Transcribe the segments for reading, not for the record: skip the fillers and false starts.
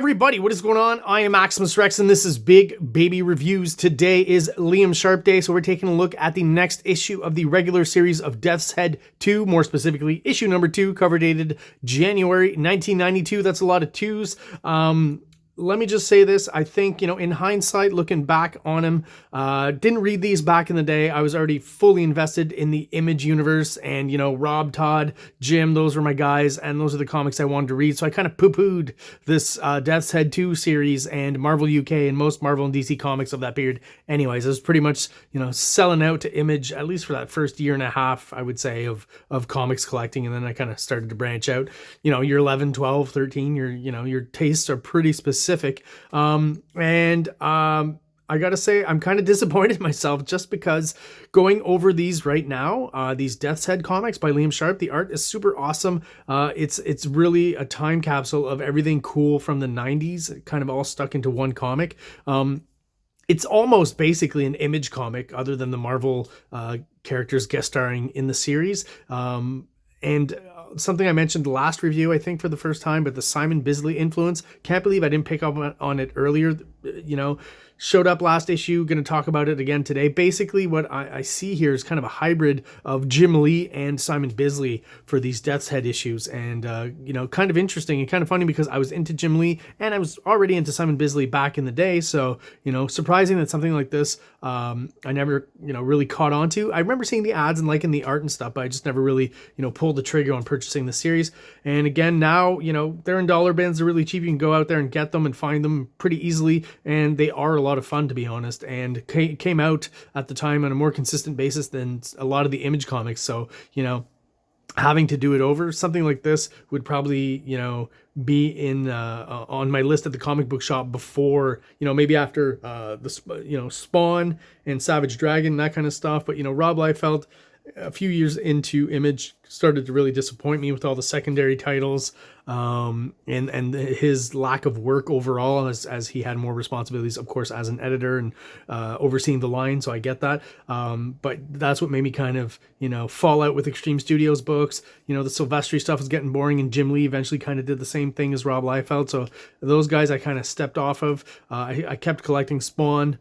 everybody, what is going on? I am Maximus Rex and this is Big Baby Reviews. Today is Liam Sharpe Day, so we're taking a look at the next issue of the regular series of Death's Head 2, more specifically issue number 2, cover dated January 1992. That's a lot of twos. Let me just say this. I think, in hindsight, looking back on him, didn't read these back in the day. I was already fully invested in the Image universe and, Rob, Todd, Jim, those were my guys. And those are the comics I wanted to read. So I kind of poo-pooed this Death's Head 2 series and Marvel UK and most Marvel and DC comics of that period. Anyways, I was pretty much, selling out to Image, at least for that first year and a half, I would say, of comics collecting. And then I kind of started to branch out. You're 11, 12, 13, your tastes are pretty specific. I gotta say, I'm kind of disappointed in myself just because going over these right now, these Death's Head comics by Liam Sharpe, the art is super awesome. It's really a time capsule of everything cool from the 90s, kind of all stuck into one comic. It's almost basically an Image comic other than the Marvel characters guest starring in the series. Something I mentioned last review, I think for the first time, but the Simon Bisley influence, can't believe I didn't pick up on it earlier, showed up last issue, going to talk about it again today. Basically what I see here is kind of a hybrid of Jim Lee and Simon Bisley for these Death's Head issues. And, kind of interesting and kind of funny because I was into Jim Lee and I was already into Simon Bisley back in the day. So, surprising that something like this, I never, really caught on to. I remember seeing the ads and liking the art and stuff, but I just never really, pulled the trigger on purchasing the series. And again, now, they're in dollar bins. They're really cheap. You can go out there and get them and find them pretty easily. And they are a lot of fun, to be honest, and came out at the time on a more consistent basis than a lot of the Image comics. So, having to do it over, something like this would probably, be in on my list at the comic book shop before, maybe after Spawn and Savage Dragon, that kind of stuff. But, Rob Liefeld, a few years into Image, started to really disappoint me with all the secondary titles and his lack of work overall as he had more responsibilities, of course, as an editor and overseeing the line. So I get that. But that's what made me kind of, fall out with Extreme Studios books. The Silvestri stuff was getting boring, and Jim Lee eventually kind of did the same thing as Rob Liefeld. So those guys I kind of stepped off of. I kept collecting Spawn,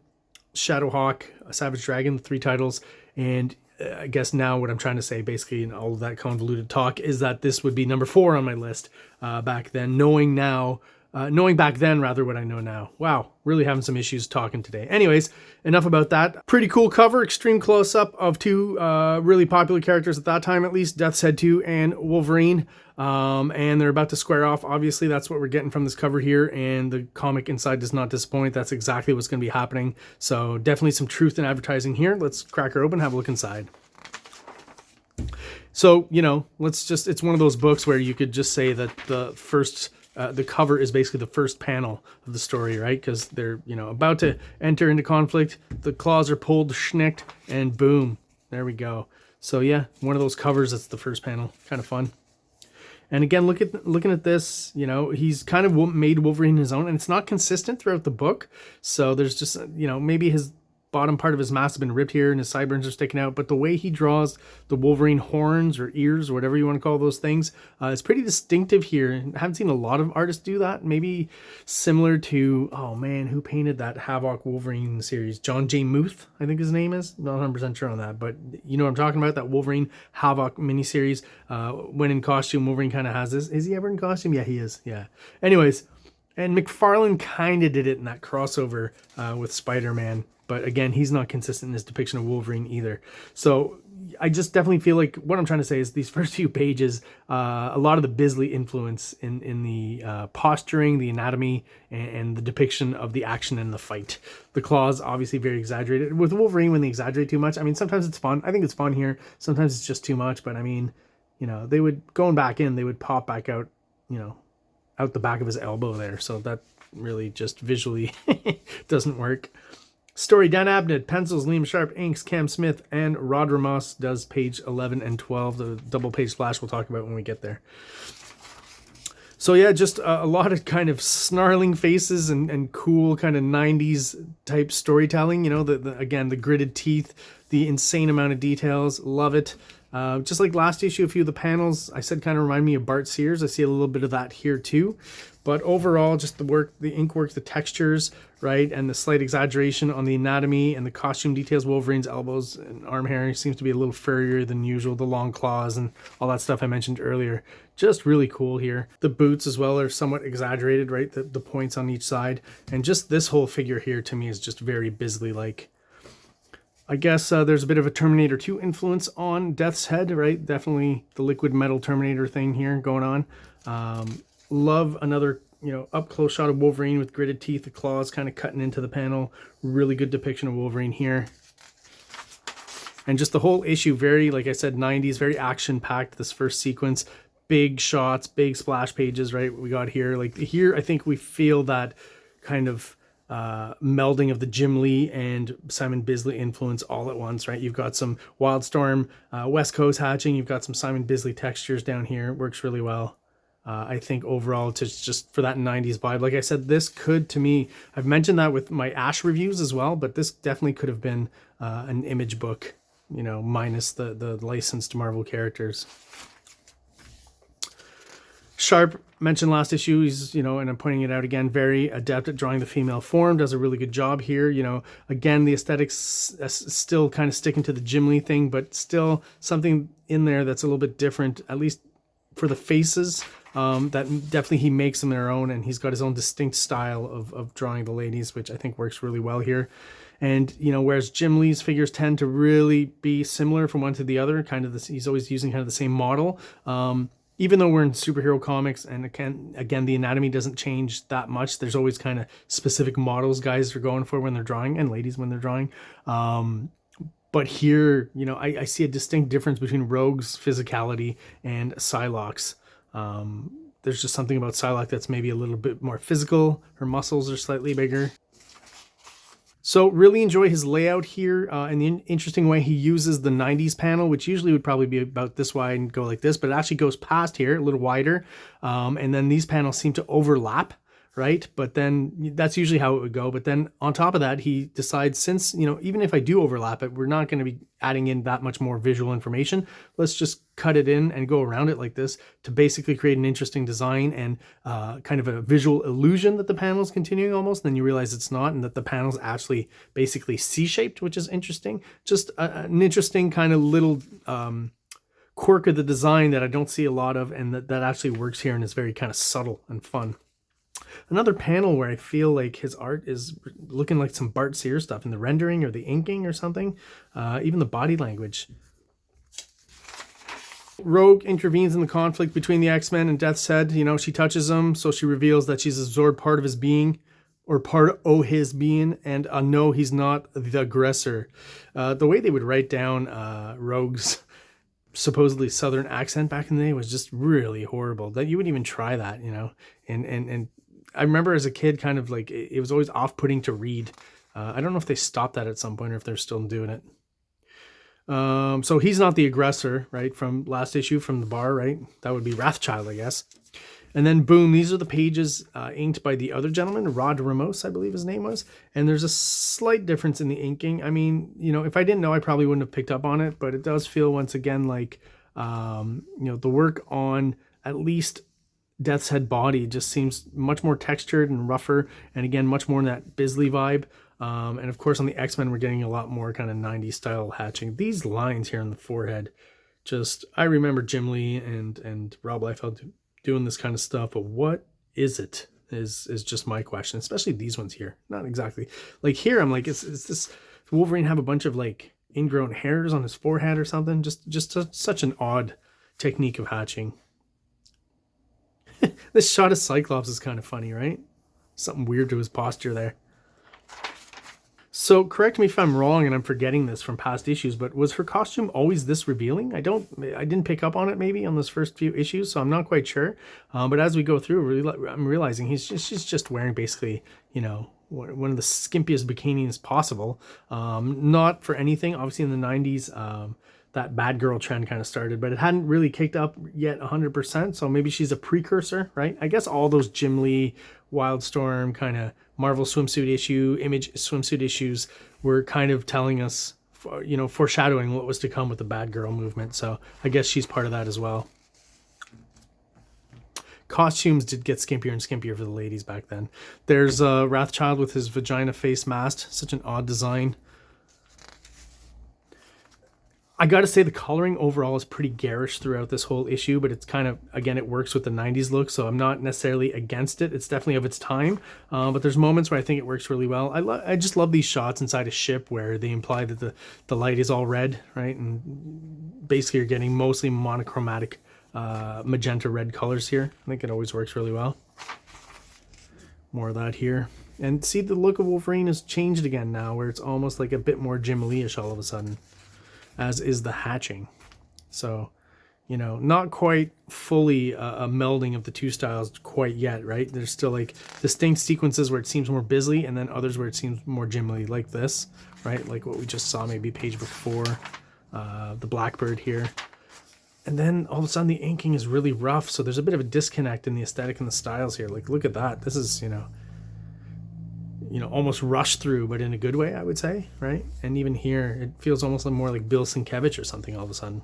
Shadowhawk, Savage Dragon, 3 titles, and I guess now what I'm trying to say, basically, in all of that convoluted talk, is that this would be number 4 on my list back then, knowing back then rather what I know now. Wow, really having some issues talking today. Anyways, enough about that. Pretty cool cover, extreme close-up of 2 really popular characters at that time, at least, Death's Head 2 and Wolverine. And they're about to square off. Obviously, that's what we're getting from this cover here, and the comic inside does not disappoint. That's exactly what's going to be happening. So definitely some truth in advertising here. Let's crack her open, have a look inside. So, it's one of those books where you could just say that the cover is basically the first panel of the story, right? Because they're, about to enter into conflict. The claws are pulled, schnicked, and boom, there we go. So yeah, one of those covers that's the first panel. Kind of fun. And again, looking at this, he's kind of made Wolverine his own, and it's not consistent throughout the book. So there's just, maybe his bottom part of his mask has been ripped here and his sideburns are sticking out, but the way he draws the Wolverine horns or ears or whatever you want to call those things is pretty distinctive here. I haven't seen a lot of artists do that. Maybe similar to, oh man, who painted that Havoc Wolverine series? John J. Muth, I think his name is. Not 100% sure on that, but you know what I'm talking about, that Wolverine Havoc miniseries. When in costume, Wolverine kind of has this. Is he ever in costume? Yeah, he is. Yeah. Anyways, and McFarlane kind of did it in that crossover with Spider-Man. But again, he's not consistent in his depiction of Wolverine either. So I just definitely feel like what I'm trying to say is these first few pages, a lot of the Bisley influence in the posturing, the anatomy, and the depiction of the action and the fight. The claws, obviously very exaggerated. With Wolverine, when they exaggerate too much, I mean, sometimes it's fun. I think it's fun here. Sometimes it's just too much. But I mean, they would, going back in, they would pop back out, out the back of his elbow there. So that really just visually doesn't work. Story, Dan Abnett, pencils, Liam Sharpe, inks, Cam Smith, and Rod Ramos does page 11 and 12. The double page splash we'll talk about when we get there. So yeah, just a lot of kind of snarling faces and cool kind of 90s type storytelling. Again, the gritted teeth, the insane amount of details. Love it. Just like last issue, a few of the panels I said kind of remind me of Bart Sears. I see a little bit of that here too. But overall, just the work, the ink work, the textures, right, and the slight exaggeration on the anatomy and the costume details. Wolverine's elbows and arm hair seems to be a little furrier than usual. The long claws and all that stuff I mentioned earlier. Just really cool here. The boots as well are somewhat exaggerated, right? The points on each side. And just this whole figure here to me is just very Bisley-like. I guess there's a bit of a Terminator 2 influence on Death's head, right? Definitely the liquid metal Terminator thing here going on. Love another, you know, up close shot of Wolverine with gritted teeth, the claws kind of cutting into the panel. Really good depiction of Wolverine here. And just the whole issue, very, like I said, 90s, very action-packed, this first sequence. Big shots, big splash pages, right? We got here. Like here, I think we feel that kind of melding of the Jim Lee and Simon Bisley influence all at once, right? You've got some Wildstorm West Coast hatching. You've got some Simon Bisley textures down here. It works really well. I think overall, just for that 90s vibe, like I said, this could, to me, I've mentioned that with my Ash reviews as well, but this definitely could have been an image book, you know, minus the licensed Marvel characters. Sharpe mentioned last issue, he's, you know, and I'm pointing it out again, very adept at drawing the female form, does a really good job here. You know, again, the aesthetics still kind of sticking to the Jim Lee thing, but still something in there that's a little bit different, at least for the faces. That definitely he makes them their own, and he's got his own distinct style of drawing the ladies, which I think works really well here. And, you know, whereas Jim Lee's figures tend to really be similar from one to the other, kind of this, he's always using kind of the same model. Even though we're in superhero comics, and again, the anatomy doesn't change that much. There's always kind of specific models guys are going for when they're drawing, and ladies when they're drawing. But here, you know, I see a distinct difference between Rogue's physicality and Psylocke's. There's just something about Psylocke that's maybe a little bit more physical. Her muscles are slightly bigger. So really enjoy his layout here and the interesting way he uses the 90s panel, which usually would probably be about this wide and go like this, but it actually goes past here, a little wider. And then these panels seem to overlap, right? But then that's usually how it would go. But then on top of that, he decides, since, you know, even if I do overlap it, we're not going to be adding in that much more visual information. Let's just cut it in and go around it like this to basically create an interesting design and kind of a visual illusion that the panel is continuing almost. Then you realize it's not, and that the panel's actually basically C-shaped, which is interesting. Just an interesting kind of little quirk of the design that I don't see a lot of, and that actually works here and is very kind of subtle and fun. Another panel where I feel like his art is looking like some Bart Sears stuff in the rendering or the inking or something, even the body language. Rogue intervenes in the conflict between the X-Men and Death's head. You know, she touches him, so she reveals that she's absorbed part of his being, or part of his being, and no, he's not the aggressor. The way they would write down Rogue's supposedly Southern accent back in the day was just really horrible. That you wouldn't even try that, you know. And I remember as a kid, kind of like it was always off-putting to read. I don't know if they stopped that at some point or if they're still doing it. So he's not the aggressor, right? From last issue, from the bar, right? That would be Wrathchild, I guess. And then boom, these are the pages inked by the other gentleman, Rod Ramos, I believe his name was. And there's a slight difference in the inking. I mean, you know, if I didn't know, I probably wouldn't have picked up on it, but it does feel once again like, you know, the work on at least Death's head body just seems much more textured and rougher, and again, much more in that Bisley vibe. And of course, on the X-Men, we're getting a lot more kind of 90s style hatching. These lines here on the forehead, just, I remember Jim Lee and Rob Liefeld doing this kind of stuff, but what is it is just my question, especially these ones here. Not exactly. Like here, I'm like, is this Wolverine have a bunch of like ingrown hairs on his forehead or something? Just such an odd technique of hatching. This shot of Cyclops is kind of funny, right? Something weird to his posture there. So correct me if I'm wrong and I'm forgetting this from past issues, but was her costume always this revealing? I didn't pick up on it maybe on those first few issues, so I'm not quite sure. But as we go through, I'm realizing she's just wearing basically, you know, one of the skimpiest bikinis possible. Not for anything. Obviously in the 90s, that bad girl trend kind of started, but it hadn't really kicked up yet 100%. So maybe she's a precursor, right? I guess all those Jim Lee, Wildstorm kind of Marvel swimsuit issue, Image swimsuit issues were kind of telling us, you know, foreshadowing what was to come with the bad girl movement. So I guess she's part of that as well. Costumes did get skimpier and skimpier for the ladies back then. There's Wrathchild with his vagina face masked. Such an odd design. I gotta say the coloring overall is pretty garish throughout this whole issue, but it's kind of, again, it works with the 90s look, so I'm not necessarily against it. It's definitely of its time, but there's moments where I think it works really well. I just love these shots inside a ship where they imply that the light is all red, right? And basically you're getting mostly monochromatic magenta red colors here. I think it always works really well. More of that here. And see, the look of Wolverine has changed again now, where it's almost like a bit more Jim Lee-ish all of a sudden, as is the hatching. So, you know, not quite fully a melding of the two styles quite yet, right? There's still like distinct sequences where it seems more Bisley, and then others where it seems more Jim Lee, like this, right? Like what we just saw maybe page before, the Blackbird here. And then all of a sudden the inking is really rough, so there's a bit of a disconnect in the aesthetic and the styles here. Like, look at that. This is, you know, almost rushed through, but in a good way, I would say, right? And even here, it feels almost more like Bill Sienkiewicz or something all of a sudden.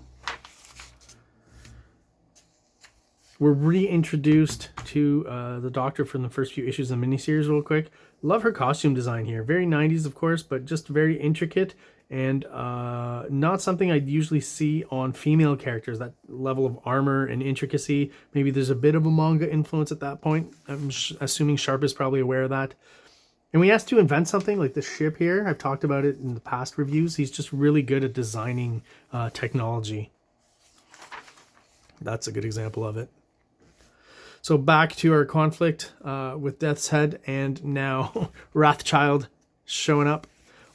We're reintroduced to the Doctor from the first few issues of the miniseries real quick. Love her costume design here. Very 90s, of course, but just very intricate and not something I'd usually see on female characters, that level of armor and intricacy. Maybe there's a bit of a manga influence at that point. I'm assuming Sharpe is probably aware of that. And we asked to invent something like the ship here. I've talked about it in the past reviews. He's just really good at designing technology. That's a good example of it. So back to our conflict with Death's Head and now Wrathchild showing up.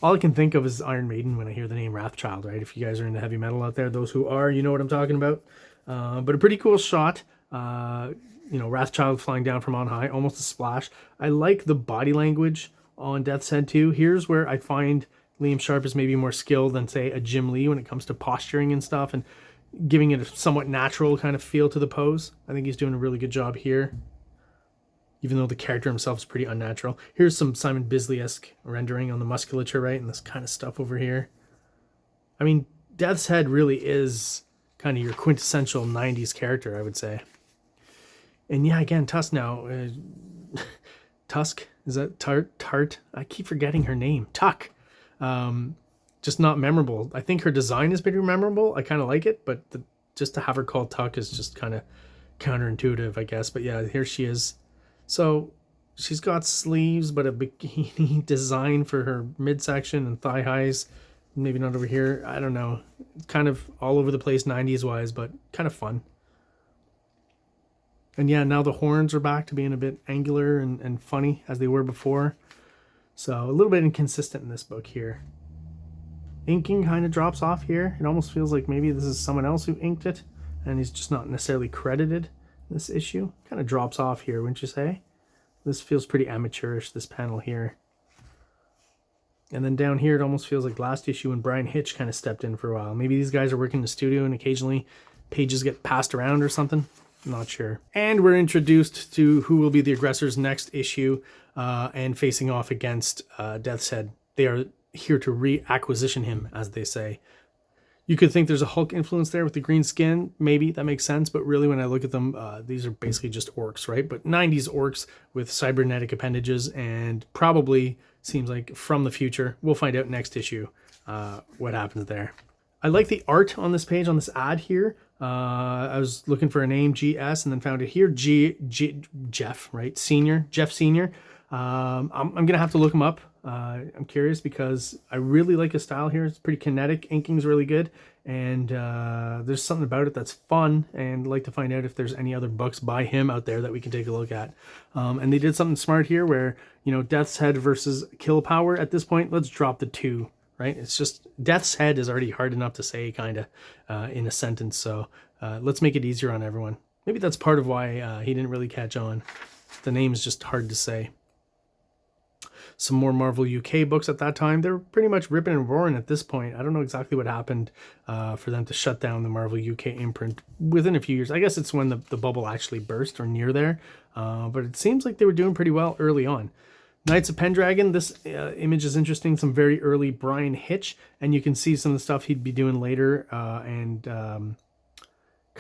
All I can think of is Iron Maiden when I hear the name Wrathchild, right? If you guys are into heavy metal out there, those who are, you know what I'm talking about. But a pretty cool shot. You know, Wrathchild flying down from on high, almost a splash. I like the body language on Death's Head too. Here's where I find Liam Sharpe is maybe more skilled than, say, a Jim Lee when it comes to posturing and stuff and giving it a somewhat natural kind of feel to the pose. I think he's doing a really good job here, even though the character himself is pretty unnatural. Here's some Simon Bisley-esque rendering on the musculature, right? And this kind of stuff over here. I mean, Death's Head really is kind of your quintessential 90s character, I would say. And yeah, again, Tusk now. Tusk? Is that Tart? I keep forgetting her name. Tuck. Just not memorable. I think her design is pretty memorable. I kind of like it, but just to have her called Tuck is just kind of counterintuitive, I guess. But yeah, here she is. So she's got sleeves, but a bikini design for her midsection and thigh highs. Maybe not over here. I don't know. Kind of all over the place 90s wise, but kind of fun. And yeah, now the horns are back to being a bit angular and funny as they were before. So a little bit inconsistent in this book here. Inking kind of drops off here. It almost feels like maybe this is someone else who inked it and he's just not necessarily credited in this issue. Kind of drops off here, wouldn't you say? This feels pretty amateurish, this panel here. And then down here, it almost feels like last issue when Brian Hitch kind of stepped in for a while. Maybe these guys are working in the studio and occasionally pages get passed around or something. I'm not sure. And we're introduced to who will be the aggressors next issue and facing off against Death's Head. They are here to reacquisition him, as they say. You could think there's a Hulk influence there with the green skin. Maybe that makes sense, but really when I look at them, these are basically just orcs, right? But 90s orcs with cybernetic appendages and probably seems like from the future. We'll find out next issue what happens there. I like the art on this page, on this ad here. I was looking for a name, GS, and then found it here, Jeff, right? Jeff Senior. I'm going to have to look him up. I'm curious because I really like his style here. It's pretty kinetic. Inking's really good. And there's something about it that's fun. And I'd like to find out if there's any other books by him out there that we can take a look at. And they did something smart here where, you know, Death's Head versus Kill Power. At this point, let's drop the two. Right? It's just Death's Head is already hard enough to say kind of in a sentence. So let's make it easier on everyone. Maybe that's part of why he didn't really catch on. The name is just hard to say. Some more Marvel UK books at that time. They're pretty much ripping and roaring at this point. I don't know exactly what happened for them to shut down the Marvel UK imprint within a few years. I guess it's when the bubble actually burst or near there. But it seems like they were doing pretty well early on. Knights of Pendragon, this image is interesting. Some very early Brian Hitch, and you can see some of the stuff he'd be doing later and kind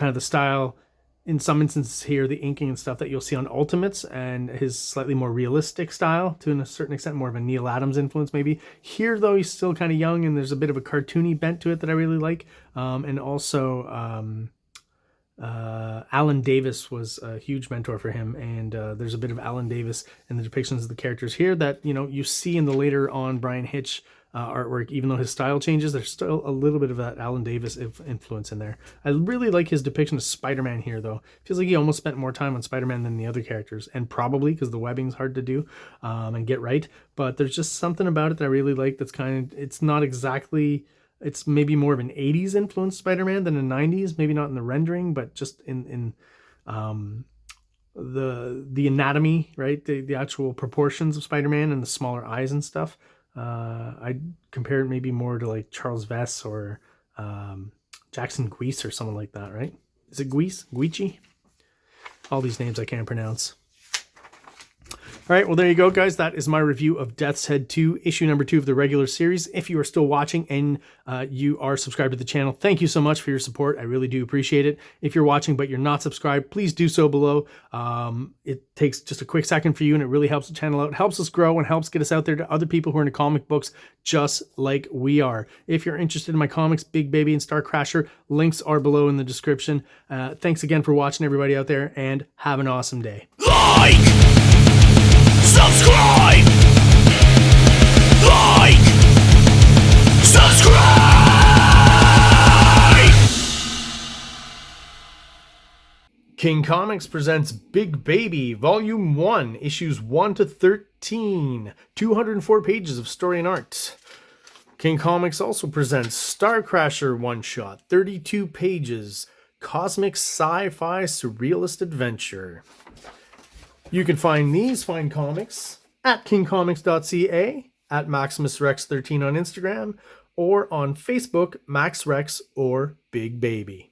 of the style in some instances here, the inking and stuff that you'll see on Ultimates and his slightly more realistic style, to a certain extent, more of a Neil Adams influence maybe. Here, though, he's still kind of young and there's a bit of a cartoony bent to it that I really like. And also, Alan Davis was a huge mentor for him. And there's a bit of Alan Davis in the depictions of the characters here that, you know, you see in the later on Brian Hitch artwork. Even though his style changes, there's still a little bit of that Alan Davis influence in there. I really like his depiction of Spider-Man here, though. Feels like he almost spent more time on Spider-Man than the other characters, and probably because the webbing's hard to do and get right. But there's just something about it that I really like. That's kind of, it's not exactly, it's maybe more of an 80s influenced Spider-Man than a 90s. Maybe not in the rendering, but just in the anatomy, right? The actual proportions of Spider-Man and the smaller eyes and stuff. I'd compare it maybe more to like Charles Vess or Jackson Guice or someone like that, right? Is it Guice? Guici? All these names I can't pronounce. All right, well, there you go, guys. That is my review of Death's Head 2, issue number 2 of the regular series. If you are still watching and you are subscribed to the channel, thank you so much for your support. I really do appreciate it. If you're watching but you're not subscribed, please do so below. It takes just a quick second for you, and it really helps the channel out, helps us grow, and helps get us out there to other people who are into comic books just like we are. If you're interested in my comics, Big Baby and STARCRASHER, links are below in the description. Thanks again for watching, everybody out there, and have an awesome day. Subscribe! Like! Subscribe! King Comics presents Big Baby, Volume 1, Issues 1 to 13, 204 pages of story and art. King Comics also presents STARCRASHER one-shot, 32 pages, cosmic sci-fi surrealist adventure. You can find these fine comics at KingComics.CA, at MaximusRex13 on Instagram, or on Facebook, MaxRex or Big Baby.